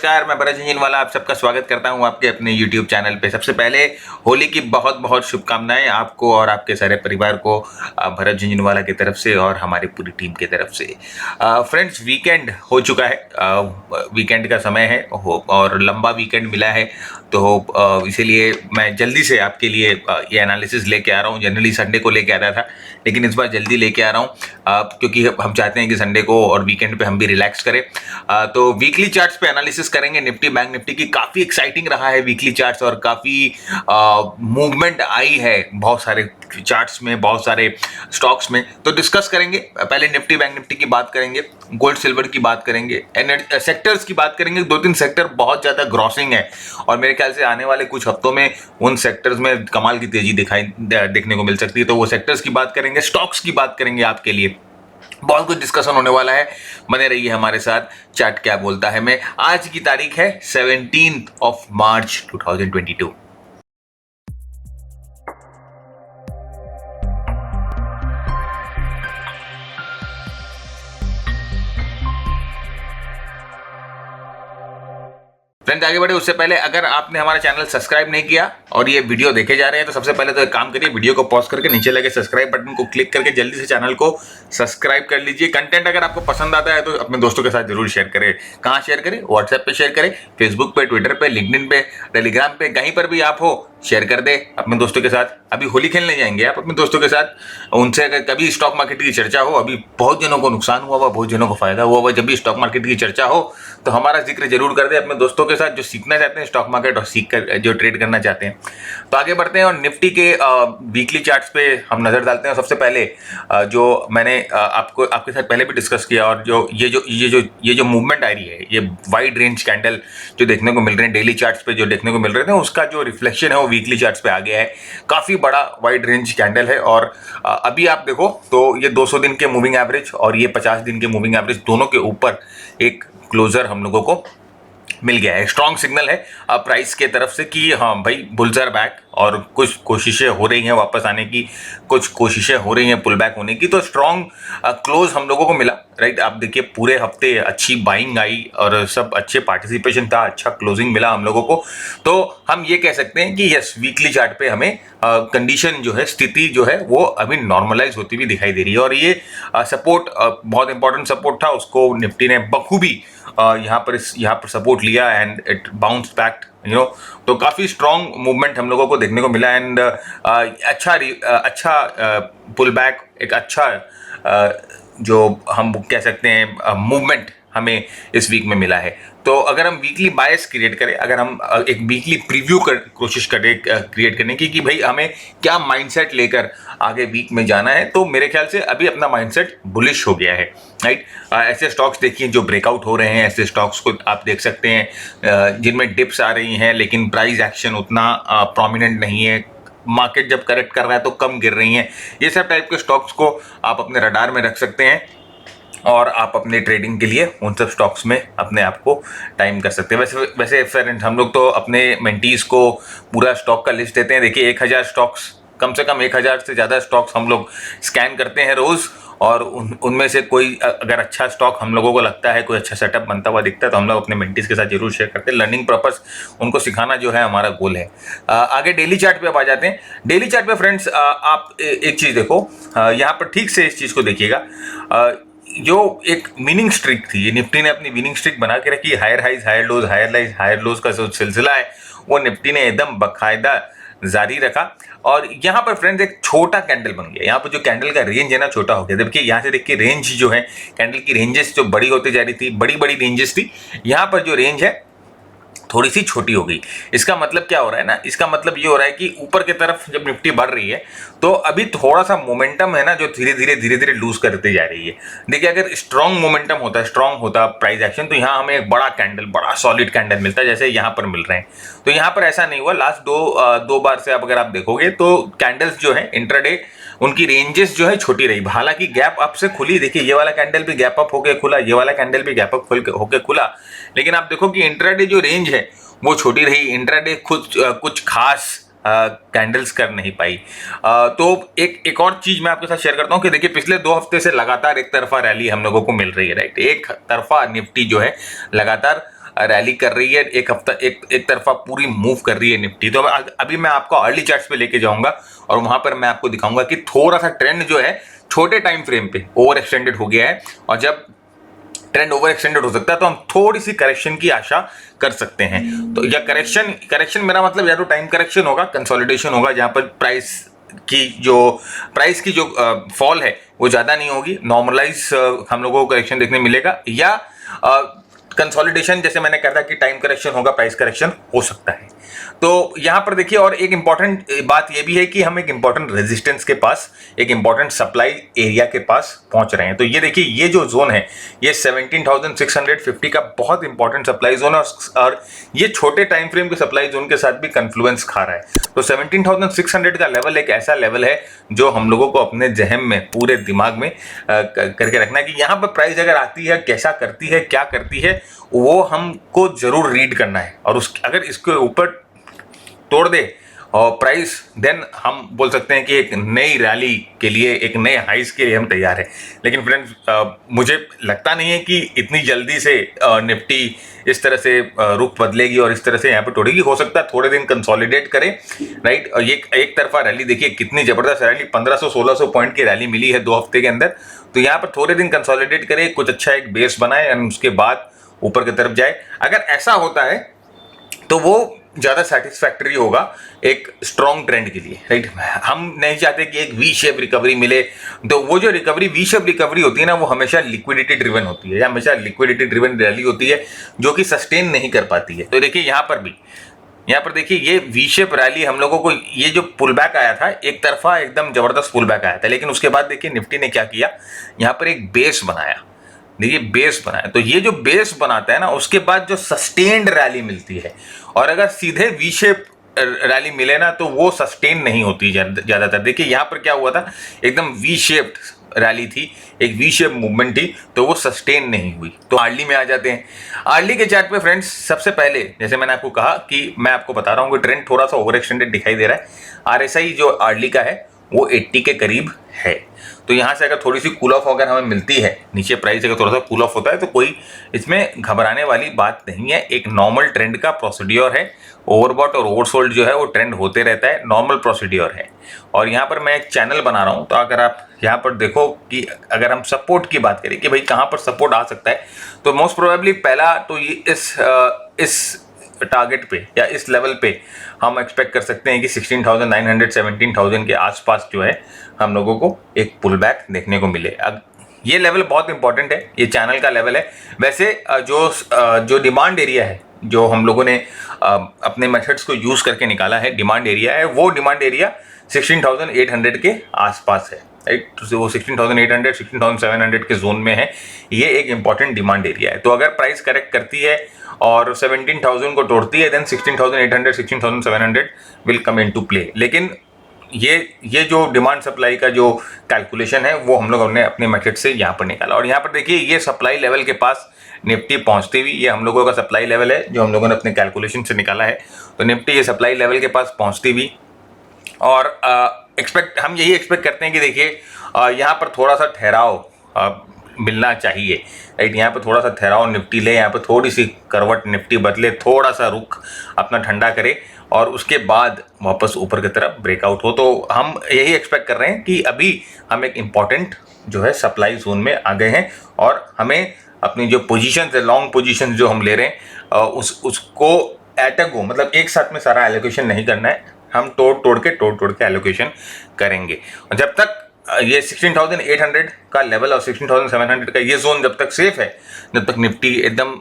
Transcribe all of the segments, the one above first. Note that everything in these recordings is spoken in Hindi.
नमस्कार, मैं भरत झुंझुनवाला आप सबका स्वागत करता हूं आपके अपने YouTube चैनल पे। सबसे पहले होली की बहुत बहुत शुभकामनाएं आपको और आपके सारे परिवार को भरत झुंझुनवाला की तरफ से और हमारी पूरी टीम की तरफ से। फ्रेंड्स, वीकेंड हो चुका है, वीकेंड का समय है और लंबा वीकेंड मिला है, तो इसीलिए मैं जल्दी से आपके लिए ये एनालिसिस लेके आ रहा हूँ। जनरली संडे को लेके आता था, लेकिन इस बार जल्दी लेके आ रहा हूँ क्योंकि हम चाहते हैं कि संडे को और वीकेंड पे हम भी रिलैक्स करें। तो वीकली चार्ट्स पे एनालिसिस करेंगे। निफ्टी बैंक निफ्टी की काफ़ी एक्साइटिंग रहा है वीकली चार्ट्स और काफ़ी मूवमेंट आई है बहुत सारे चार्ट्स में, बहुत सारे स्टॉक्स में, तो डिस्कस करेंगे। पहले निफ्टी बैंक निफ्टी की बात करेंगे, गोल्ड सिल्वर की बात करेंगे, सेक्टर्स की बात करेंगे। 2-3 सेक्टर बहुत ज़्यादा ग्रॉसिंग है और मेरे ख्याल से आने वाले कुछ हफ्तों में उन सेक्टर्स में कमाल की तेजी देखने को मिल सकती है। तो वो सेक्टर्स की बात करेंगे, स्टॉक्स की बात करेंगे। आपके लिए बहुत कुछ डिस्कशन होने वाला है, बने रहिए हमारे साथ। चार्ट क्या बोलता है मैं, आज की तारीख है 17 मार्च 2022। फ्रेंड्स, आगे बढ़े उससे पहले अगर आपने हमारा चैनल सब्सक्राइब नहीं किया और ये वीडियो देखे जा रहे हैं तो सबसे पहले तो एक काम करिए, वीडियो को पॉज करके नीचे लगे सब्सक्राइब बटन को क्लिक करके जल्दी से चैनल को सब्सक्राइब कर लीजिए। कंटेंट अगर आपको पसंद आता है तो अपने दोस्तों के साथ जरूर शेयर करें। कहाँ शेयर करें? व्हाट्सएप पे शेयर करें, फेसबुक पे, ट्विटर पे, लिंक्डइन पे, टेलीग्राम पे, कहीं पर भी आप हो शेयर कर दे अपने दोस्तों के साथ। अभी होली खेलने जाएंगे आप अपने दोस्तों के साथ, उनसे अगर कभी स्टॉक मार्केट की चर्चा हो, अभी बहुत जनों को नुकसान हुआ हुआ, बहुत जनों को फायदा हुआ हुआ, जब भी स्टॉक मार्केट की चर्चा हो तो हमारा जिक्र जरूर कर दे अपने दोस्तों के साथ जो सीखना चाहते हैं स्टॉक मार्केट और सीख कर जो ट्रेड करना चाहते हैं। तो आगे बढ़ते हैं और निफ्टी के वीकली चार्ट्स पे हम नजर डालते हैं। सबसे पहले जो मैंने आपके साथ पहले भी डिस्कस किया और जो ये जो मूवमेंट आ रही है, ये वाइड रेंज कैंडल जो देखने को मिल रहे हैं डेली चार्ट्स पे, जो देखने को मिल रहे थे, उसका जो रिफ्लेक्शन है वो वीकली चार्ट्स पे आ गया है। काफी बड़ा वाइड रेंज कैंडल है और अभी आप देखो तो ये 200 दिन के मूविंग एवरेज और ये 50 दिन के मूविंग एवरेज दोनों के ऊपर एक क्लोजर हम लोगों को मिल गया है। स्ट्रॉन्ग सिग्नल है प्राइस के तरफ से कि हाँ भाई, बुल्स आर बैक और कुछ कोशिशें हो रही हैं वापस आने की, कुछ कोशिशें हो रही हैं पुल बैक होने की। तो स्ट्रॉन्ग क्लोज हम लोगों को मिला, राइट। आप देखिए पूरे हफ्ते अच्छी बाइंग आई और सब अच्छे पार्टिसिपेशन था, अच्छा क्लोजिंग मिला हम लोगों को। तो हम ये कह सकते हैं कि यस, वीकली चार्ट पे हमें कंडीशन जो है, स्थिति जो है वो अभी नॉर्मलाइज होती हुई दिखाई दे रही है। और ये सपोर्ट बहुत इंपॉर्टेंट सपोर्ट था, उसको निफ्टी ने बखूबी यहाँ पर सपोर्ट लिया and it bounce back, you know. तो काफ़ी स्ट्रॉन्ग मूवमेंट हम लोगों को देखने को मिला एंड अच्छा पुल बैक, एक अच्छा जो हम कह सकते हैं मूवमेंट हमें इस वीक में मिला है। तो अगर हम वीकली बायस क्रिएट करें, अगर हम एक वीकली प्रीव्यू कोशिश करें क्रिएट करने की कि भाई हमें क्या माइंडसेट लेकर आगे वीक में जाना है, तो मेरे ख्याल से अभी अपना माइंडसेट बुलिश हो गया है, राइट। ऐसे स्टॉक्स देखिए जो ब्रेकआउट हो रहे हैं, ऐसे स्टॉक्स को आप देख सकते हैं जिनमें डिप्स आ रही हैं लेकिन प्राइस एक्शन उतना प्रोमिनेंट नहीं है। मार्केट जब करेक्ट कर रहा है तो कम गिर रही हैं। ये सब टाइप के स्टॉक्स को आप अपने रडार में रख सकते हैं और आप अपने ट्रेडिंग के लिए उन सब स्टॉक्स में अपने आप को टाइम कर सकते हैं। वैसे फ्रेंड्स, हम लोग तो अपने मेंटीज को पूरा स्टॉक का लिस्ट देते हैं। देखिए 1000 स्टॉक्स, कम से कम 1000 से ज़्यादा स्टॉक्स हम लोग स्कैन करते हैं रोज़ और उनमें से कोई अगर अच्छा स्टॉक हम लोगों को लगता है, कोई अच्छा सेटअप बनता हुआ दिखता है तो हम लोग अपने मेंटीज के साथ जरूर शेयर करते हैं। लर्निंग पर्पस उनको सिखाना जो है हमारा गोल है। आगे डेली चार्ट पे आप आ जाते हैं। डेली चार्ट पे फ्रेंड्स आप एक चीज़ देखो, यहाँ पर ठीक से इस चीज़ को देखिएगा। जो एक विनिंग स्ट्रिक थी, ये निफ्टी ने अपनी विनिंग स्ट्रिक बना के रखी। Higher highs higher lows, higher lows का जो सिलसिला है वो निफ्टी ने एकदम बकायदा जारी रखा। और यहाँ पर फ्रेंड्स एक छोटा कैंडल बन गया। यहाँ पर जो कैंडल का रेंज है ना, छोटा हो गया। देखिए यहाँ से देखिए रेंज जो है, कैंडल की रेंजेस जो बड़ी होती जा रही थी, बड़ी बड़ी रेंजेस थी, यहाँ पर जो रेंज है थोड़ी सी छोटी हो गई। इसका मतलब क्या हो रहा है ना, इसका मतलब ये हो रहा है कि ऊपर की तरफ जब निफ्टी बढ़ रही है तो अभी थोड़ा सा मोमेंटम है ना जो धीरे धीरे लूज करते जा रही है। देखिए अगर स्ट्रॉन्ग मोमेंटम होता, स्ट्रॉन्ग होता प्राइस एक्शन, तो यहाँ हमें एक बड़ा कैंडल, बड़ा सॉलिड कैंडल मिलता है जैसे यहाँ पर मिल रहे हैं। तो यहाँ पर ऐसा नहीं हुआ। लास्ट दो बार से अगर आप देखोगे तो कैंडल्स जो है इंट्राडे, उनकी रेंजेस जो है छोटी रही। हालांकि गैप अप से खुली, देखिए ये वाला कैंडल भी गैप अप होकर खुला, ये वाला कैंडल भी गैप अप होकर खुला, लेकिन आप देखो कि इंट्राडे जो रेंज है वो छोटी रही। इंट्राडे खुद कुछ खास कैंडल्स कर नहीं पाई। तो एक और चीज मैं आपके साथ शेयर करता हूं कि देखिए पिछले 2 हफ्ते से लगातार एक तरफा रैली हम लोगों को मिल रही है, राइट। एक तरफा निफ्टी जो है लगातार रैली कर रही है, एक हफ्ता एक तरफा पूरी मूव कर रही है निफ्टी। तो अभी मैं आपको अर्ली चार्ट्स पे लेके जाऊंगा और वहां पर मैं आपको दिखाऊंगा कि थोड़ा सा ट्रेंड जो है छोटे टाइम फ्रेम पे ओवर एक्सटेंडेड हो गया है, और जब ट्रेंड ओवर एक्सटेंडेड हो सकता है तो हम थोड़ी सी करेक्शन की आशा कर सकते हैं। तो या करेक्शन मेरा मतलब या तो टाइम करेक्शन होगा, कंसोलिडेशन होगा, जहां पर प्राइस की जो फॉल है वो ज्यादा नहीं होगी, नॉर्मलाइज हम लोगों को करेक्शन देखने मिलेगा, या कंसोलिडेशन जैसे मैंने कहा था कि टाइम करेक्शन होगा, प्राइस करेक्शन हो सकता है। तो यहां पर देखिए, और एक इंपॉर्टेंट बात यह भी है कि हम एक इंपॉर्टेंट रेजिस्टेंस के पास, एक इंपॉर्टेंट सप्लाई एरिया के पास पहुंच रहे हैं। तो ये देखिए, ये जो जोन है ये 17,650 का बहुत इंपॉर्टेंट सप्लाई जोन है, और ये छोटे टाइम फ्रेम के सप्लाई जोन के साथ भी कन्फ्लुएंस खा रहा है। तो 17,600 का लेवल एक ऐसा लेवल है जो हम लोगों को अपने जहन में, पूरे दिमाग में करके रखना है कि यहाँ पर प्राइस अगर आती है, कैसा करती है, क्या करती है, वो हमको जरूर रीड करना है। और अगर इसके ऊपर तोड़ दे और प्राइस, देन हम बोल सकते हैं कि एक नई रैली के लिए, एक नए हाइस के लिए हम तैयार हैं। लेकिन फ्रेंड्स, मुझे लगता नहीं है कि इतनी जल्दी से निफ्टी इस तरह से रुख बदलेगी और इस तरह से यहाँ पे तोड़ेगी। हो सकता है थोड़े दिन कंसोलिडेट करे, राइट। और ये एक तरफा रैली देखिए कितनी जबरदस्त रैली, 1500-1600 पॉइंट की रैली मिली है 2 हफ्ते के अंदर। तो यहाँ पर थोड़े दिन कंसोलिडेट करे, कुछ अच्छा एक बेस बनाए और उसके बाद ऊपर की तरफ जाए। अगर ऐसा होता है तो वो ज्यादा सेटिस्फैक्टरी होगा एक स्ट्रॉन्ग ट्रेंड के लिए, राइट। हम नहीं चाहते कि एक वी शेप रिकवरी मिले। तो वो जो रिकवरी, वी शेप रिकवरी होती है ना, वो हमेशा लिक्विडिटी ड्रिवन होती है, या हमेशा लिक्विडिटी ड्रिवन रैली होती है जो कि सस्टेन नहीं कर पाती है। तो देखिए यहाँ पर देखिए, ये वी शेप रैली हम लोगों को, ये जो पुल बैक आया था एक तरफा, एकदम जबरदस्त पुल बैक आया था, लेकिन उसके बाद देखिए निफ्टी ने क्या किया, यहाँ पर एक बेस बनाया। देखिए बेस बनाया, तो ये जो बेस बनाता है ना, उसके बाद जो सस्टेन्ड रैली मिलती है, और अगर सीधे वी शेप रैली मिले ना तो वो सस्टेन नहीं होती ज्यादातर। देखिए यहाँ पर क्या हुआ था, एकदम वी शेप्ड रैली थी, एक वी शेप मूवमेंट थी, तो वो सस्टेन नहीं हुई। तो आर्ली में आ जाते हैं। आर्ली के चार्ट पे फ्रेंड्स, सबसे पहले जैसे मैंने आपको कहा कि मैं आपको बता रहा हूँ कि ट्रेंड थोड़ा सा ओवर एक्सटेंडेड दिखाई दे रहा है। आरएसआई जो आर्ली का है वो 80 के करीब है। तो यहाँ से अगर थोड़ी सी कूल ऑफ अगर हमें मिलती है, नीचे प्राइस अगर थोड़ा सा कूल ऑफ होता है, तो कोई इसमें घबराने वाली बात नहीं है। एक नॉर्मल ट्रेंड का प्रोसीड्योर है, ओवरबॉट और ओवरसोल्ड जो है वो ट्रेंड होते रहता है, नॉर्मल प्रोसीड्योर है। और यहाँ पर मैं एक चैनल बना रहा हूँ, तो अगर आप यहाँ पर देखो कि अगर हम सपोर्ट की बात करें कि भाई कहाँ पर सपोर्ट आ सकता है, तो मोस्ट प्रोबेबली पहला तो ये इस टारगेट पे या इस लेवल पे हम एक्सपेक्ट कर सकते हैं कि 16,900 17,000 के आसपास जो है हम लोगों को एक पुल बैक देखने को मिले। अब ये लेवल बहुत इंपॉर्टेंट है, ये चैनल का लेवल है। वैसे जो डिमांड एरिया है, जो हम लोगों ने अपने मेथड्स को यूज करके निकाला है डिमांड एरिया है, वो डिमांड एरिया 16,800 के आसपास है, राइट। तो वो 16,800 16,700 के जोन में है, ये एक इंपॉर्टेंट डिमांड एरिया है। तो अगर प्राइस करेक्ट करती है और 17,000 को तोड़ती है, then 16,800 16,700 will come into play. लेकिन ये जो डिमांड सप्लाई का जो कैलकुलेशन है वो हम लोगों ने अपने मेथड से यहाँ पर निकाला। और यहाँ पर देखिए, ये सप्लाई लेवल के पास निफ्टी पहुंचती हुई, ये हम लोगों का सप्लाई लेवल है जो हम लोगों ने अपने कैलकुलेशन से निकाला है। तो निफ्टी ये सप्लाई लेवल के पास पहुंचती हुई, और हम यही एक्सपेक्ट करते हैं कि देखिए यहाँ पर थोड़ा सा ठहराव मिलना चाहिए, राइट। यहाँ पर थोड़ा सा ठहराव निफ्टी ले, यहाँ पर थोड़ी सी करवट निफ्टी बदले, थोड़ा सा रुख अपना ठंडा करे और उसके बाद वापस ऊपर की तरफ ब्रेकआउट हो। तो हम यही एक्सपेक्ट कर रहे हैं कि अभी हम एक इम्पॉर्टेंट जो है सप्लाई जोन में आ गए हैं, और हमें अपनी जो पोजीशन है, लॉन्ग पोजीशन जो हम ले रहे हैं, उसको एट अ गो, मतलब एक साथ में सारा एलोकेशन नहीं करना है, हम तोड़ तोड़ के एलोकेशन करेंगे। और जब तक ये 16,800 का लेवल और 16,700 का ये जोन जब तक सेफ है, जब तक निफ्टी एकदम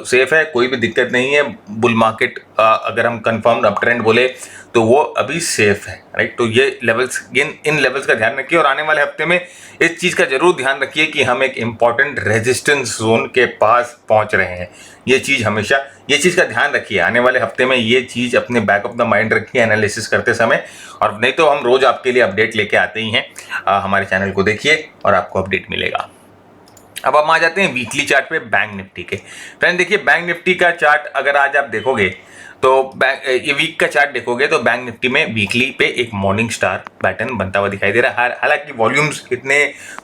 सेफ है, कोई भी दिक्कत नहीं है। बुल मार्केट अगर हम कंफर्म अप ट्रेंड बोले तो वो अभी सेफ है, राइट। तो ये लेवल्स, इन लेवल्स का ध्यान रखिए, और आने वाले हफ्ते में इस चीज़ का जरूर ध्यान रखिए कि हम एक इम्पॉर्टेंट रेजिस्टेंस जोन के पास पहुंच रहे हैं। ये चीज़ का ध्यान रखिए, आने वाले हफ्ते में ये चीज़ अपने बैक ऑफ द माइंड रखिए एनालिसिस करते समय। और नहीं तो हम रोज आपके लिए अपडेट लेके आते ही हैं, हमारे चैनल को देखिए और आपको अपडेट मिलेगा। अब हम आ जाते हैं वीकली चार्ट पे बैंक निफ्टी के। फ्रेंड देखिए, बैंक निफ्टी का चार्ट अगर आज आप देखोगे तो ये वीक का चार्ट देखोगे तो बैंक निफ्टी में वीकली पे एक मॉर्निंग स्टार पैटर्न बनता हुआ दिखाई दे रहा है। हालांकि वॉल्यूम्स इतने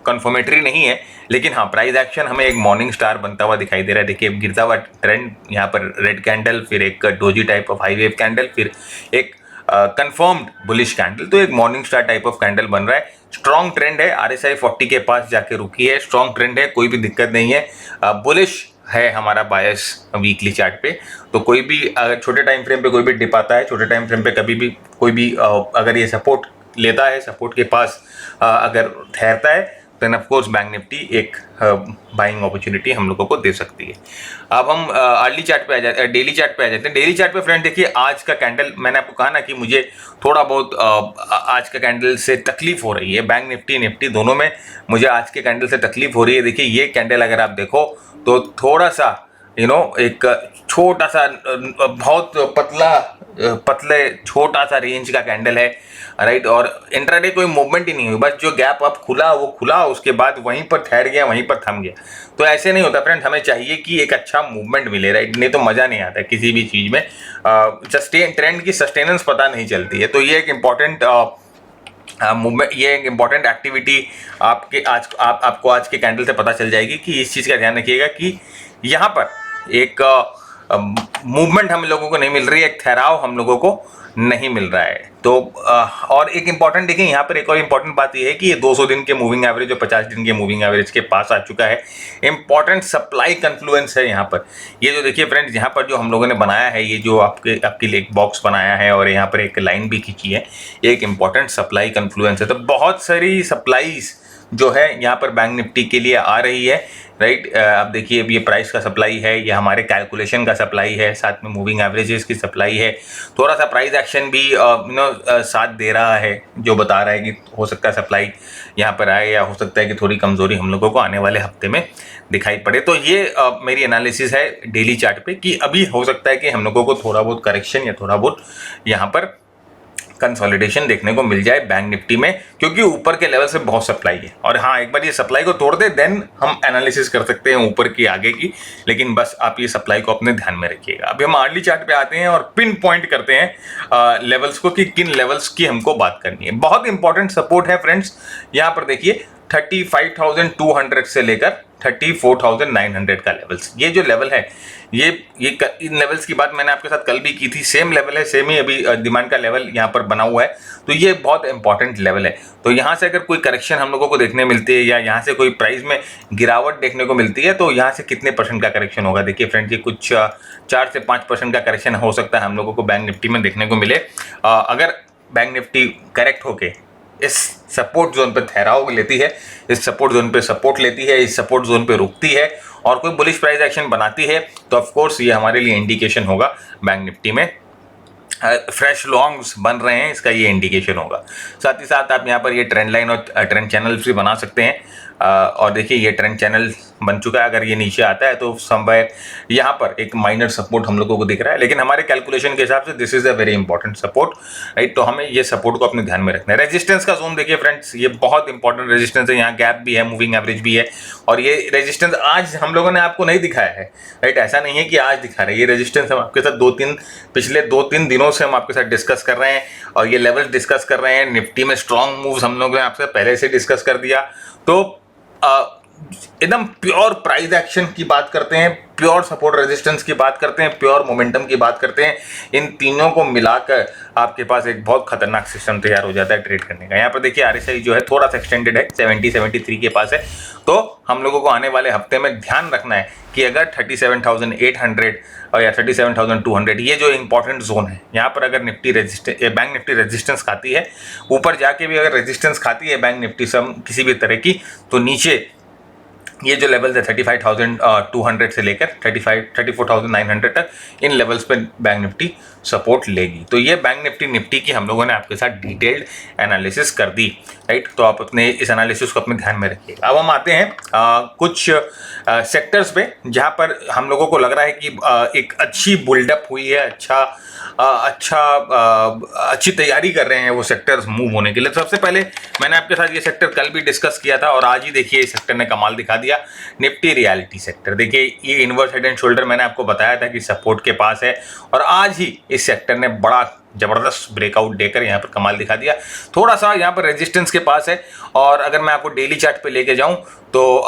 कंफर्मेटरी नहीं है, लेकिन हाँ प्राइस एक्शन हमें एक मॉर्निंग स्टार बनता हुआ दिखाई दे रहा है। देखिए गिरता हुआ ट्रेंड, यहाँ पर रेड कैंडल, फिर एक doji type of high wave candle, फिर एक कंफर्म्ड बुलिश कैंडल। तो एक morning star type of candle बन रहा है। स्ट्रॉन्ग ट्रेंड है, RSI 40 के पास जाके रुकी है, स्ट्रॉन्ग ट्रेंड है, कोई भी दिक्कत नहीं है। बुलिश है हमारा बायस वीकली चार्ट पे। तो कोई भी अगर छोटे टाइम फ्रेम पे कोई भी डिप आता है, छोटे टाइम फ्रेम पे कभी भी कोई भी अगर ये सपोर्ट लेता है, सपोर्ट के पास अगर ठहरता है, then of course bank Nifty एक बाइंग अपॉर्चुनिटी हम लोगों को दे सकती है। अब हम अर्ली चार्ट पे आ जाते हैं, डेली चार्ट पे आ जाते हैं। डेली चार्ट पे फ्रेंड देखिए आज का कैंडल, मैंने आपको कहा ना कि मुझे थोड़ा बहुत आज का कैंडल से तकलीफ हो रही है। बैंक निफ्टी दोनों में मुझे आज के कैंडल से तकलीफ हो रही है। देखिए ये कैंडल अगर आप देखो तो थोड़ा सा एक छोटा सा बहुत पतले छोटा सा रेंज का कैंडल है, राइट। और इंट्राडे कोई मूवमेंट ही नहीं हुई, बस जो गैप अप खुला वो खुला, उसके बाद वहीं पर ठहर गया, वहीं पर थम गया। तो ऐसे नहीं होता फ्रेंड, हमें चाहिए कि एक अच्छा मूवमेंट मिले, राइट। नहीं तो मज़ा नहीं आता किसी भी चीज़ में, सस्टेन ट्रेंड की सस्टेनेंस पता नहीं चलती है। तो ये एक इम्पॉर्टेंट मूवमेंट, ये एक इम्पॉर्टेंट एक्टिविटी आपके आपको आज के कैंडल से पता चल जाएगी कि इस चीज़ का ध्यान रखिएगा कि यहाँ पर एक मूवमेंट हम लोगों को नहीं मिल रही है, एक ठहराव हम लोगों को नहीं मिल रहा है। तो और एक इम्पॉर्टेंट देखिए यहाँ पर एक और इम्पॉर्टेंट बात यह है कि ये 200 दिन के मूविंग एवरेज और 50 दिन के मूविंग एवरेज के पास आ चुका है। इम्पॉर्टेंट सप्लाई कन्फ्लुएंस है यहाँ पर। ये जो देखिए फ्रेंड्स, यहाँ पर जो हम लोगों ने बनाया है, ये जो आपके लिए एक बॉक्स बनाया है और यहाँ पर एक लाइन भी खींची है, एक इम्पॉर्टेंट सप्लाई कन्फ्लुएंस है। तो बहुत सारी सप्लाईज जो है यहाँ पर बैंक निफ्टी के लिए आ रही है, राइट। अब देखिए अब ये प्राइस का सप्लाई है, ये हमारे कैलकुलेशन का सप्लाई है, साथ में मूविंग एवरेजेस की सप्लाई है। थोड़ा सा प्राइस एक्शन भी साथ दे रहा है, जो बता रहा है कि हो सकता है सप्लाई यहाँ पर आए, या हो सकता है कि थोड़ी कमजोरी हम लोगों को आने वाले हफ्ते में दिखाई पड़े। तो ये मेरी एनालिसिस है डेली चार्ट पे कि अभी हो सकता है कि हम लोगों को थोड़ा बहुत करेक्शन या थोड़ा बहुत यहाँ पर कंसोलिडेशन देखने को मिल जाए बैंक निफ्टी में, क्योंकि ऊपर के लेवल से बहुत सप्लाई है। और हाँ, एक बार ये सप्लाई को तोड़ दे देन हम एनालिसिस कर सकते हैं ऊपर की आगे की, लेकिन बस आप ये सप्लाई को अपने ध्यान में रखिएगा। अभी हम अर्ली चार्ट पे आते हैं और पिन पॉइंट करते हैं लेवल्स को कि किन लेवल्स की हमको बात करनी है। बहुत इंपॉर्टेंट सपोर्ट है फ्रेंड्स, यहाँ पर देखिए 35,200 से लेकर 34,900 का लेवल्स, ये जो लेवल है ये इन लेवल्स की बात मैंने आपके साथ कल भी की थी। सेम लेवल है, सेम ही अभी डिमांड का लेवल यहाँ पर बना हुआ है। तो ये बहुत इंपॉर्टेंट लेवल है। तो यहाँ से अगर कोई करेक्शन हम लोगों को देखने मिलती है या यहाँ से कोई प्राइस में गिरावट देखने को मिलती है, तो यहाँ से कितने % का करेक्शन होगा। देखिए फ्रेंड्स, ये कुछ 4 से 5% का करेक्शन हो सकता है हम लोगों को बैंक निफ्टी में देखने को मिले। अगर बैंक निफ्टी करेक्ट होके इस सपोर्ट जोन पे ठहराव लेती है, इस सपोर्ट जोन पे सपोर्ट लेती है, इस सपोर्ट जोन पे रुकती है और कोई बुलिश प्राइस एक्शन बनाती है, तो ऑफ कोर्स ये हमारे लिए इंडिकेशन होगा बैंक निफ्टी में फ्रेश लॉन्ग्स बन रहे हैं, इसका ये इंडिकेशन होगा। साथ ही साथ आप यहाँ पर ये ट्रेंड लाइन और ट्रेंड चैनल भी बना सकते हैं। और देखिए ये ट्रेंड चैनल बन चुका है। अगर ये नीचे आता है तो समवेयर यहाँ पर एक माइनर सपोर्ट हम लोगों को दिख रहा है, लेकिन हमारे कैलकुलेशन के हिसाब से this is a very important support, right. तो हमें ये सपोर्ट को अपने ध्यान में रखना है। रेजिस्टेंस का जोन देखिए फ्रेंड्स, ये बहुत इंपॉर्टेंट रेजिस्टेंस है। यहाँ गैप भी है, मूविंग एवरेज भी है, और ये रेजिस्टेंस आज हम लोगों ने आपको नहीं दिखाया है, राइट। ऐसा नहीं है कि आज दिखा रहे हैं, ये रेजिस्टेंस हम आपके साथ पिछले 2-3 दिनों से हम आपके साथ डिस्कस कर रहे हैं और ये लेवल डिस्कस कर रहे हैं। निफ्टी में स्ट्रॉन्ग मूव्स हम लोगों ने आपसे पहले से डिस्कस कर दिया। तो एकदम प्योर प्राइस एक्शन की बात करते हैं, प्योर सपोर्ट रेजिस्टेंस की बात करते हैं, प्योर मोमेंटम की बात करते हैं। इन तीनों को मिलाकर आपके पास एक बहुत खतरनाक सिस्टम तैयार हो जाता है ट्रेड करने का। यहाँ पर देखिए RSI जो है थोड़ा सा एक्सटेंडेड है, 70-73 के पास है। तो हम लोगों को आने वाले हफ्ते में ध्यान रखना है कि अगर 37,800 और या 37,200 ये जो इंपॉर्टेंट जोन है, यहाँ पर अगर बैंक निफ्टी रेजिस्टेंस खाती है, ऊपर जाके भी अगर रेजिस्टेंस खाती है बैंक निफ्टी किसी भी तरह की, तो नीचे ये जो लेवल्स है 35,200 से लेकर 34,900 तक, इन लेवल्स पे बैंक निफ्टी सपोर्ट लेगी। तो ये बैंक निफ्टी की हम लोगों ने आपके साथ डिटेल्ड एनालिसिस कर दी, राइट। तो आप अपने इस एनालिसिस को अपने ध्यान में रखिएगा। अब हम आते हैं कुछ सेक्टर्स पे जहाँ पर हम लोगों को लग रहा है कि एक अच्छी बुल्डअप हुई है, अच्छा अच्छी तैयारी कर रहे हैं वो सेक्टर्स मूव होने के लिए। सबसे पहले मैंने आपके साथ ये सेक्टर कल भी डिस्कस किया था और आज ही देखिए इस सेक्टर ने कमाल दिखा दिया। निफ्टी रियलिटी सेक्टर देखिए, ये इनवर्स हेड एंड शोल्डर मैंने आपको बताया था कि सपोर्ट के पास है और आज ही इस सेक्टर ने बड़ा जबरदस्त ब्रेकआउट देकर यहाँ पर कमाल दिखा दिया। थोड़ा सा यहाँ पर रेजिस्टेंस के पास है और अगर मैं आपको डेली चार्ट पे लेके जाऊँ तो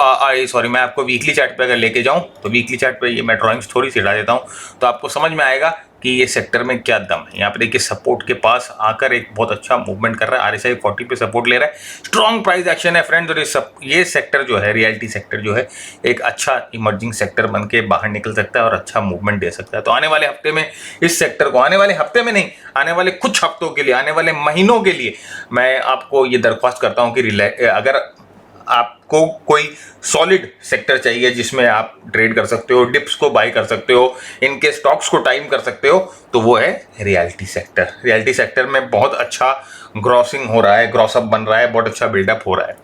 मैं आपको वीकली चार्ट पे अगर लेके जाऊँ तो वीकली चार्ट पे ये मैं ड्राइंग्स थोड़ी सी हटा देता हूँ तो आपको समझ में आएगा कि ये सेक्टर में क्या दम है। यहाँ पे देखिए सपोर्ट के पास आकर एक बहुत अच्छा मूवमेंट कर रहा है, RSI 40 पे सपोर्ट ले रहा है, स्ट्रॉन्ग प्राइस एक्शन है फ्रेंड्स। और ये सेक्टर जो है, रियलिटी सेक्टर जो है, एक अच्छा इमर्जिंग सेक्टर बन के बाहर निकल सकता है और अच्छा मूवमेंट दे सकता है। तो आने वाले हफ्ते में इस सेक्टर को, आने वाले हफ्ते में नहीं, आने वाले कुछ हफ्तों के लिए, आने वाले महीनों के लिए मैं आपको ये दरख्वास्त करता हूँ कि अगर आपको कोई सॉलिड सेक्टर चाहिए जिसमें आप ट्रेड कर सकते हो, डिप्स को बाय कर सकते हो, इनके स्टॉक्स को टाइम कर सकते हो, तो वो है रियलिटी सेक्टर। रियलिटी सेक्टर में बहुत अच्छा ग्रॉसिंग हो रहा है, ग्रॉसअप बन रहा है, बहुत अच्छा बिल्डअप हो रहा है।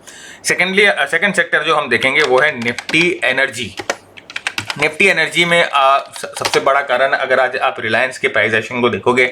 सेकंड सेक्टर जो हम देखेंगे वो है निफ्टी एनर्जी। निफ्टी एनर्जी में सबसे बड़ा कारण, अगर आज आप रिलायंस के प्राइस एक्शन को देखोगे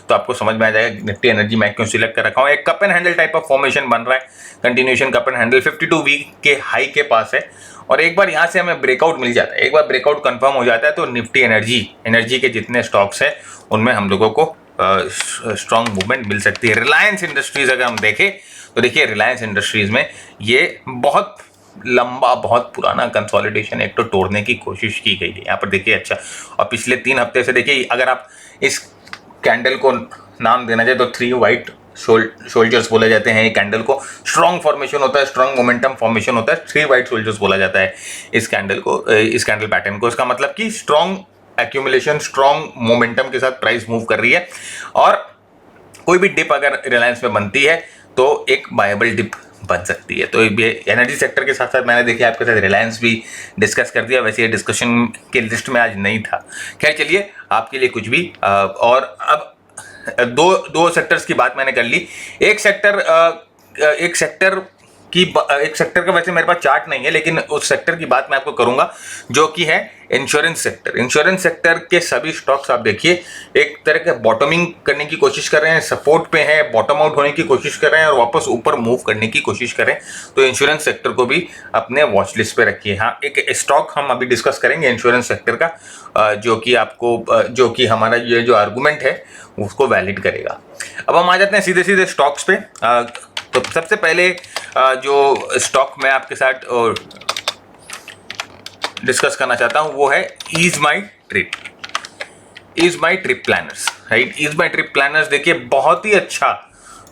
तो आपको समझ में आ जाएगा निफ्टी एनर्जी मैं क्यों सिलेक्ट कर रखा हूँ। एक cup and handle type of formation बन रहा है, continuation cup and handle 52 week के हाई के पास है और एक बार यहाँ से हमें ब्रेकआउट मिल जाता है, एक बार ब्रेकआउट कंफर्म हो जाता है तो निफ्टी एनर्जी के जितने स्टॉक्स हैं उनमें हम लोगों को स्ट्रॉन्ग मूवमेंट मिल सकती है। रिलायंस इंडस्ट्रीज अगर हम देखें तो देखिए रिलायंस इंडस्ट्रीज में ये बहुत लंबा, बहुत पुराना कंसोलिडेशन एक तो तोड़ने की कोशिश की गई है यहाँ पर देखिए। अच्छा, और पिछले 3 हफ्ते से देखिए, अगर आप इस कैंडल को नाम देना चाहे तो 3 वाइट शोल्डर्स बोले जाते हैं। ये कैंडल को स्ट्रॉन्ग फॉर्मेशन होता है, स्ट्रॉन्ग मोमेंटम फॉर्मेशन होता है, 3 वाइट शोल्डर्स बोला जाता है इस कैंडल को, इस कैंडल पैटर्न को। इसका मतलब कि स्ट्रॉन्ग एक्यूमुलेशन, स्ट्रॉन्ग मोमेंटम के साथ प्राइस मूव कर रही है और कोई भी डिप अगर रिलायंस में बनती है तो एक बायबल डिप बन सकती है। तो ये एनर्जी सेक्टर के साथ साथ मैंने देखिए आपके साथ रिलायंस भी डिस्कस कर दिया, वैसे ये डिस्कशन के लिस्ट में आज नहीं था। खैर चलिए, आपके लिए कुछ भी। और अब दो सेक्टर्स की बात मैंने कर ली। एक सेक्टर का वैसे मेरे पास चार्ट नहीं है, लेकिन उस सेक्टर की बात मैं आपको करूंगा जो कि है इंश्योरेंस सेक्टर। इंश्योरेंस सेक्टर के सभी स्टॉक्स आप देखिए एक तरह के बॉटमिंग करने की कोशिश कर रहे हैं, सपोर्ट पे हैं, बॉटम आउट होने की कोशिश कर रहे हैं और वापस ऊपर मूव करने की कोशिश करें। तो इंश्योरेंस सेक्टर को भी अपने वॉच लिस्ट पे रखिए। हाँ, एक स्टॉक हम अभी डिस्कस करेंगे इंश्योरेंस सेक्टर का, जो कि हमारा ये जो आर्गूमेंट है उसको वैलिड करेगा। अब हम आ जाते हैं सीधे सीधे स्टॉक्स पे। तो सबसे पहले जो स्टॉक मैं आपके साथ डिस्कस करना चाहता हूं वो है ईज माई ट्रिप प्लानर्स, राइट। ईज माई ट्रिप प्लानर्स देखिए बहुत ही अच्छा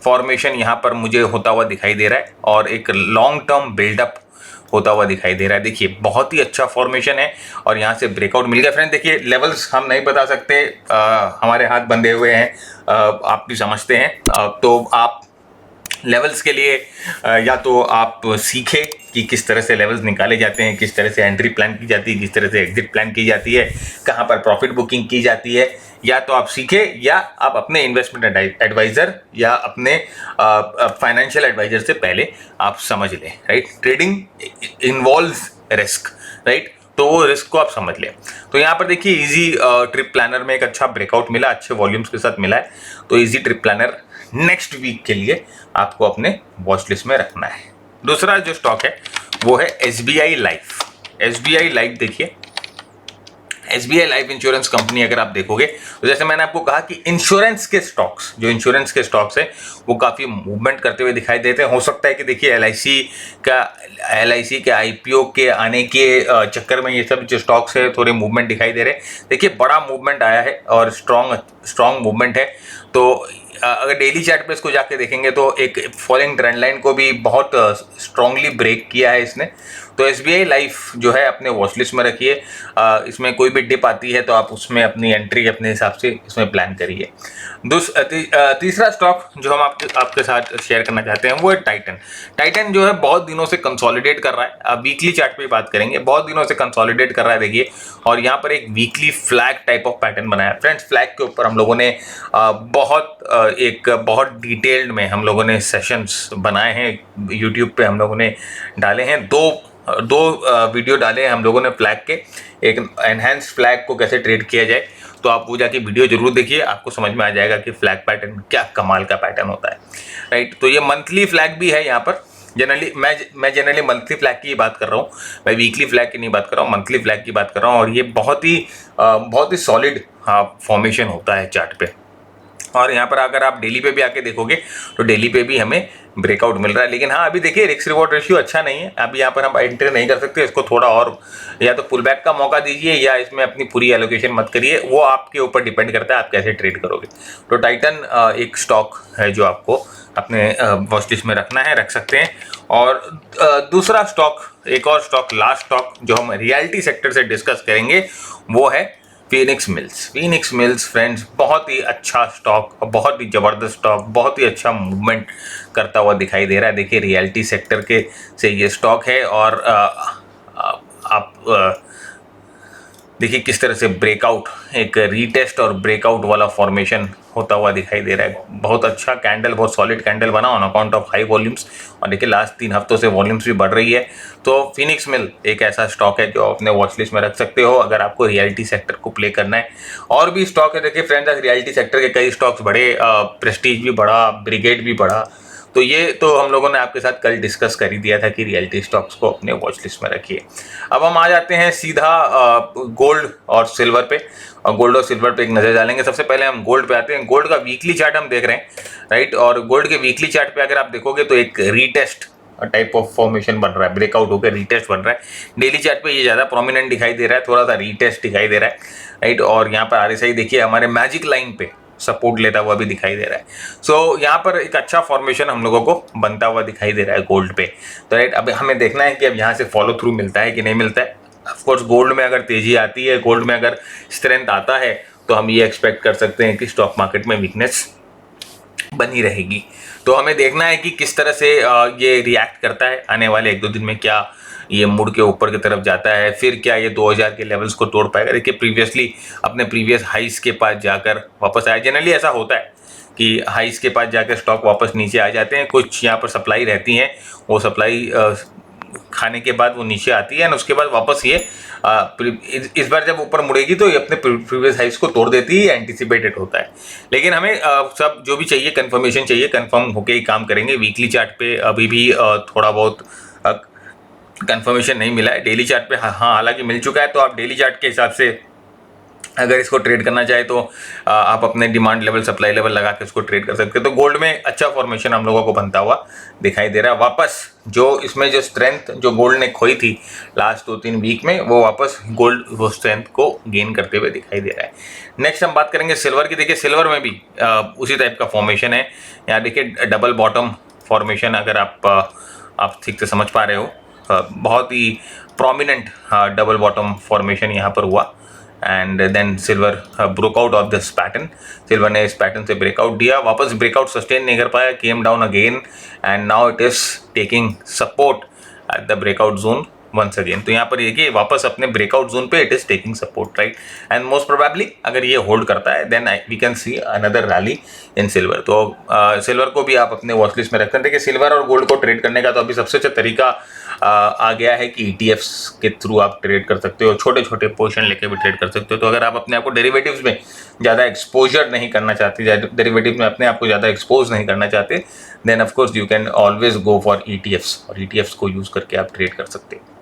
फॉर्मेशन यहां पर मुझे होता हुआ दिखाई दे रहा है और एक लॉन्ग टर्म बिल्डअप होता हुआ दिखाई दे रहा है। देखिए बहुत ही अच्छा फॉर्मेशन है और यहाँ से ब्रेकआउट मिल गया। फ्रेंड देखिए लेवल्स हम नहीं बता सकते, हमारे हाथ बंधे हुए हैं, आप भी समझते हैं। तो आप लेवल्स के लिए या तो आप सीखें कि किस तरह से लेवल्स निकाले जाते हैं, किस तरह से एंट्री प्लान की जाती है, किस तरह से एग्जिट प्लान की जाती है, कहाँ पर प्रॉफिट बुकिंग की जाती है, या तो आप सीखें या आप अपने इन्वेस्टमेंट एडवाइज़र या अपने फाइनेंशियल एडवाइज़र से पहले आप समझ लें, right. Trading involves risk, right, तो वो रिस्क को आप समझ लें। तो यहाँ पर देखिए इजी ट्रिप प्लानर में एक अच्छा ब्रेकआउट मिला, अच्छे वॉल्यूम्स के साथ मिला है। तो easy trip planner next week के लिए आपको अपने वॉच लिस्ट में रखना है। दूसरा जो स्टॉक है वो है SBI लाइफ। SBI लाइफ देखिए, SBI लाइफ इंश्योरेंस कंपनी अगर आप देखोगे तो जैसे मैंने आपको कहा कि इंश्योरेंस के स्टॉक्स है वो काफ़ी मूवमेंट करते हुए दिखाई देते हैं। हो सकता है कि देखिए LIC के IPO के आने के चक्कर में ये सब जो स्टॉक्स है थोड़े मूवमेंट दिखाई दे रहे हैं। देखिए बड़ा मूवमेंट आया है और स्ट्रॉन्ग मूवमेंट है। तो अगर डेली चार्ट पे इसको जाके देखेंगे तो एक फॉलिंग ट्रेंड लाइन को भी बहुत स्ट्रांगली ब्रेक किया है इसने। तो SBI लाइफ जो है अपने वॉच लिस्ट में रखिए। इसमें कोई भी डिप आती है तो आप उसमें अपनी एंट्री अपने हिसाब से इसमें प्लान करिए। तीसरा स्टॉक जो हम आपके साथ शेयर करना चाहते हैं वो है टाइटन जो है बहुत दिनों से कंसोलिडेट कर रहा है। अब वीकली चार्ट पे बात करेंगे, बहुत दिनों से कंसोलिडेट कर रहा है देखिए, और यहाँ पर एक weekly flag type of pattern बनाया। फ्रेंड्स फ्लैग के ऊपर हम लोगों ने बहुत डिटेल्ड में हम लोगों ने सेशंस बनाए हैं, यूट्यूब पे हम लोगों ने डाले हैं। दो वीडियो डाले हैं हम लोगों ने फ्लैग के, एक एनहांस फ्लैग को कैसे ट्रेड किया जाए। तो आप वो जाके वीडियो जरूर देखिए, आपको समझ में आ जाएगा कि फ्लैग पैटर्न क्या कमाल का पैटर्न होता है, राइट। तो ये मंथली फ्लैग भी है यहाँ पर। जनरली मैं जनरली मंथली फ्लैग की बात कर रहा हूँ, मैं वीकली फ्लैग की नहीं बात कर रहा हूँ, मंथली फ्लैग की बात कर रहा हूँ। और ये बहुत ही सॉलिड फॉर्मेशन होता है चार्ट पे। और यहाँ पर अगर आप डेली पे भी आके देखोगे तो डेली पे भी हमें ब्रेकआउट मिल रहा है। लेकिन हाँ, अभी देखिए रिस्क रिवॉर्ड रेशियो अच्छा नहीं है, अभी यहाँ पर हम एंटर नहीं कर सकते, इसको थोड़ा और या तो पुल बैक का मौका दीजिए या इसमें अपनी पूरी एलोकेशन मत करिए, वो आपके ऊपर डिपेंड करता है आप कैसे ट्रेड करोगे। तो टाइटन एक स्टॉक है जो आपको अपने वॉच लिस्ट में रखना है, रख सकते हैं। और दूसरा स्टॉक, एक और स्टॉक, लास्ट स्टॉक जो हम रियलिटी सेक्टर से डिस्कस करेंगे वो है Phoenix mills. Phoenix mills friends बहुत ही अच्छा स्टॉक, बहुत ही ज़बरदस्त स्टॉक, बहुत ही अच्छा मूवमेंट करता हुआ दिखाई दे रहा है। देखिए रियलिटी सेक्टर के से ये स्टॉक है और आप देखिए किस तरह से ब्रेकआउट, एक रीटेस्ट और ब्रेकआउट वाला फॉर्मेशन होता हुआ दिखाई दे रहा है। बहुत अच्छा कैंडल, बहुत सॉलिड कैंडल बना on account of high volumes. और देखिए लास्ट 3 हफ्तों से वॉल्यूम्स भी बढ़ रही है। तो फिनिक्स मिल एक ऐसा स्टॉक है जो अपने वॉच लिस्ट में रख सकते हो अगर आपको रियलिटी सेक्टर को प्ले करना है। और भी स्टॉक है, देखिए फ्रेंड्स रियलिटी सेक्टर के कई स्टॉक्स बढ़े, प्रेस्टीज भी बढ़ा, ब्रिगेड भी बढ़ा। तो ये तो हम लोगों ने आपके साथ कल डिस्कस कर ही दिया था कि रियलिटी स्टॉक्स को अपने वॉच लिस्ट में रखिए। अब हम आ जाते हैं सीधा गोल्ड और सिल्वर पे, और गोल्ड और सिल्वर पे एक नज़र डालेंगे। सबसे पहले हम गोल्ड पे आते हैं। गोल्ड का वीकली चार्ट हम देख रहे हैं, राइट। और गोल्ड के वीकली चार्ट पे अगर आप देखोगे तो एक रीटेस्ट टाइप ऑफ फॉर्मेशन बन रहा है, ब्रेकआउट होकर रीटेस्ट बन रहा है। डेली चार्ट पे ये ज़्यादा प्रोमिनेंट दिखाई दे रहा है, थोड़ा सा रीटेस्ट दिखाई दे रहा है, राइट। और यहाँ पर आरएसआई देखिए हमारे मैजिक लाइन पे सपोर्ट लेता हुआ भी दिखाई दे रहा है। सो यहाँ पर एक अच्छा फॉर्मेशन हम लोगों को बनता हुआ दिखाई दे रहा है गोल्ड पे, तो राइट। अब हमें देखना है कि अब यहाँ से फॉलो थ्रू मिलता है कि नहीं मिलता है। ऑफकोर्स गोल्ड में अगर तेजी आती है, गोल्ड में अगर स्ट्रेंथ आता है, तो हम ये एक्सपेक्ट कर सकते हैं कि स्टॉक मार्केट में वीकनेस बनी रहेगी। तो हमें देखना है कि किस तरह से ये रिएक्ट करता है आने वाले 1-2 दिन में। क्या ये मुड़ के ऊपर की तरफ जाता है, फिर क्या ये 2000 के लेवल्स को तोड़ पाएगा। देखिए प्रीवियसली अपने प्रीवियस हाइस के पास जाकर वापस आया। जनरली ऐसा होता है कि हाइस के पास जाकर स्टॉक वापस नीचे आ जाते हैं। कुछ यहाँ पर सप्लाई रहती हैं, वो सप्लाई खाने के बाद वो नीचे आती है और उसके बाद वापस ये इस बार जब ऊपर मुड़ेगी तो ये अपने प्रीवियस हाइस को तोड़ देती है, एंटिसिपेटेड होता है। लेकिन हमें सब जो भी चाहिए कंफर्मेशन चाहिए, कंफर्म होके ही काम करेंगे। वीकली चार्ट पे अभी भी थोड़ा बहुत कंफर्मेशन नहीं मिला है। डेली चार्ट पे हाँ हालांकि मिल चुका है। तो आप डेली चार्ट के हिसाब से अगर इसको ट्रेड करना चाहे तो आप अपने डिमांड लेवल, सप्लाई लेवल लगा के इसको ट्रेड कर सकते हैं। तो गोल्ड में अच्छा फॉर्मेशन हम लोगों को बनता हुआ दिखाई दे रहा है। वापस जो इसमें जो स्ट्रेंथ जो गोल्ड ने खोई थी लास्ट 2-3 वीक में, वो वापस गोल्ड वो स्ट्रेंथ को गेन करते हुए दिखाई दे रहा है। नेक्स्ट हम बात करेंगे सिल्वर की। देखिए सिल्वर में भी उसी टाइप का फॉर्मेशन है। यहाँ देखिए डबल बॉटम फॉर्मेशन, अगर आप ठीक से समझ पा रहे हो, बहुत ही प्रोमिनेंट डबल बॉटम फॉर्मेशन यहाँ पर हुआ। And then silver broke out of this pattern. Silver ने इस पैटर्न से ब्रेकआउट दिया, वापस ब्रेकआउट सस्टेन नहीं कर पाया, came down again and now it is taking support at the breakout zone once again. तो यहाँ पर देखिए वापस अपने ब्रेकआउट जोन पे it is taking support, right. And most probably अगर ये होल्ड करता है then we can see another rally in silver. तो सिल्वर को भी आप अपने वॉच लिस्ट में रखते हैं। देखिए सिल्वर और गोल्ड को ट्रेड करने का तो अभी सबसे अच्छा तरीका आ गया है कि ETFs के थ्रू आप ट्रेड कर सकते हो, छोटे छोटे पोर्शन लेके भी ट्रेड कर सकते हो। तो अगर आप अपने आप को डेरिवेटिव्स में ज़्यादा एक्सपोजर नहीं करना चाहते, डेरिवेटिव में अपने आप को ज़्यादा एक्सपोज नहीं करना चाहते, then of course you can always go for ETFs, और ETFs को यूज़ करके आप ट्रेड कर सकते हैं।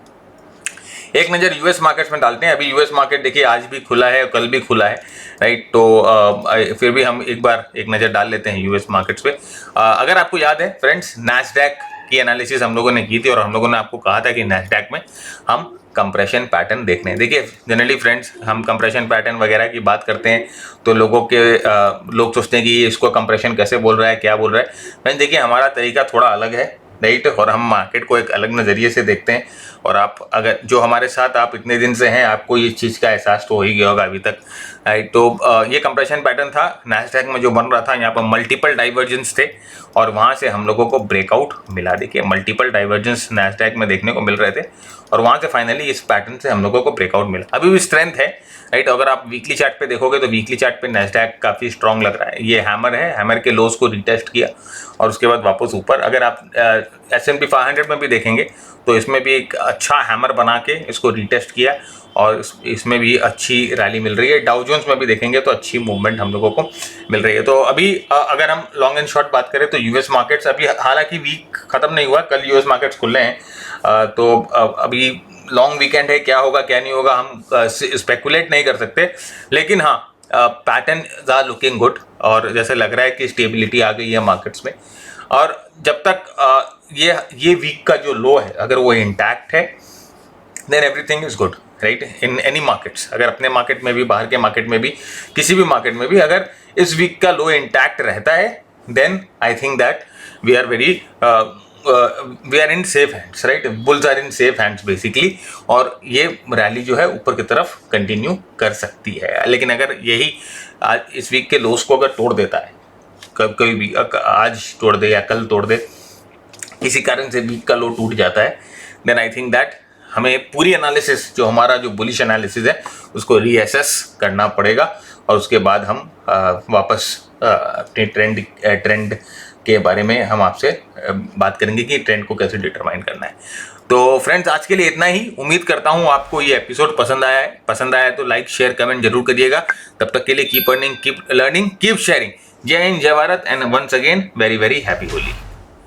एक नज़र यूएस मार्केट्स में डालते हैं। अभी यूएस मार्केट देखिए आज भी खुला है, कल भी खुला है, राइट। तो फिर भी हम एक बार एक नज़र डाल लेते हैं यूएस मार्केट्स पे। अगर आपको याद है फ्रेंड्स, नैस्डैक की एनालिसिस हम लोगों ने की थी और हम लोगों ने आपको कहा था कि नैस्डैक में हम कंप्रेशन पैटर्न देखने हैं। देखिए जनरली फ्रेंड्स हम कंप्रेशन पैटर्न वगैरह की बात करते हैं तो लोग सोचते हैं कि इसको कंप्रेशन कैसे बोल रहा है, क्या बोल रहा है। फ्रेंड्स देखिए हमारा तरीका थोड़ा अलग है, राइट। और हम मार्केट को एक अलग नज़रिए से देखते हैं। और आप अगर जो हमारे साथ आप इतने दिन से हैं, आपको ये चीज़ का एहसास तो हो ही गया होगा अभी तक, राइट। तो ये कंप्रेशन पैटर्न था नैस्डैक में जो बन रहा था। यहाँ पर मल्टीपल डाइवर्जेंस थे और वहाँ से हम लोगों को ब्रेकआउट मिला। देखिए मल्टीपल डाइवर्जेंस नैस्डैक में देखने को मिल रहे थे और वहाँ से फाइनली इस पैटर्न से हम लोगों को ब्रेकआउट मिला। अभी भी स्ट्रेंथ है, राइट। अगर आप वीकली चार्ट पे देखोगे तो वीकली चार्ट पे नैस्डैक काफ़ी स्ट्रॉन्ग लग रहा है। ये हैमर है, हैमर के लोज को रिटेस्ट किया और उसके बाद वापस ऊपर। अगर आप S&P 500 में भी देखेंगे तो इसमें भी एक अच्छा हैमर बना के इसको रिटेस्ट किया और इसमें भी अच्छी रैली मिल रही है। डाउ जोन्स में भी देखेंगे तो अच्छी मूवमेंट हम लोगों को मिल रही है। तो अभी अगर हम लॉन्ग एंड शॉर्ट बात करें तो यूएस मार्केट्स अभी हालांकि वीक खत्म नहीं हुआ, कल यूएस मार्केट्स खुले हैं, तो अभी लॉन्ग वीकेंड है, क्या होगा क्या नहीं होगा हम स्पेकुलेट नहीं कर सकते, लेकिन हाँ पैटर्न आर लुकिंग गुड और जैसे लग रहा है कि स्टेबिलिटी आ गई है मार्केट्स में। और जब तक ये वीक का जो लो है अगर वो इंटैक्ट है then everything is good, right, in any markets. अगर अपने मार्केट में भी, बाहर के मार्केट में भी, किसी भी मार्केट में भी अगर इस वीक का लो इंटैक्ट रहता है then I think that we are in safe hands, right, bulls are in safe hands basically. और ये रैली जो है ऊपर की तरफ कंटिन्यू कर सकती है। लेकिन अगर यही आज इस वीक के लोस को अगर तोड़ देता है, कभी भी आज तोड़ दे या कल तोड़ दे, किसी कारण से वीक का लो टूट जाता है, देन आई थिंक दैट हमें पूरी एनालिसिस, जो हमारा जो बुलिश एनालिसिस है, उसको रीअसेस करना पड़ेगा और उसके बाद हम वापस अपने ट्रेंड के बारे में हम आपसे बात करेंगे कि ट्रेंड को कैसे डिटरमाइन करना है। तो फ्रेंड्स, आज के लिए इतना ही। उम्मीद करता हूँ आपको ये एपिसोड पसंद आया है। पसंद आया तो लाइक शेयर कमेंट जरूर करिएगा। तब तक के लिए keep earning, keep learning, keep sharing. जय हिंद, जय Bharat and once again very very happy Holi.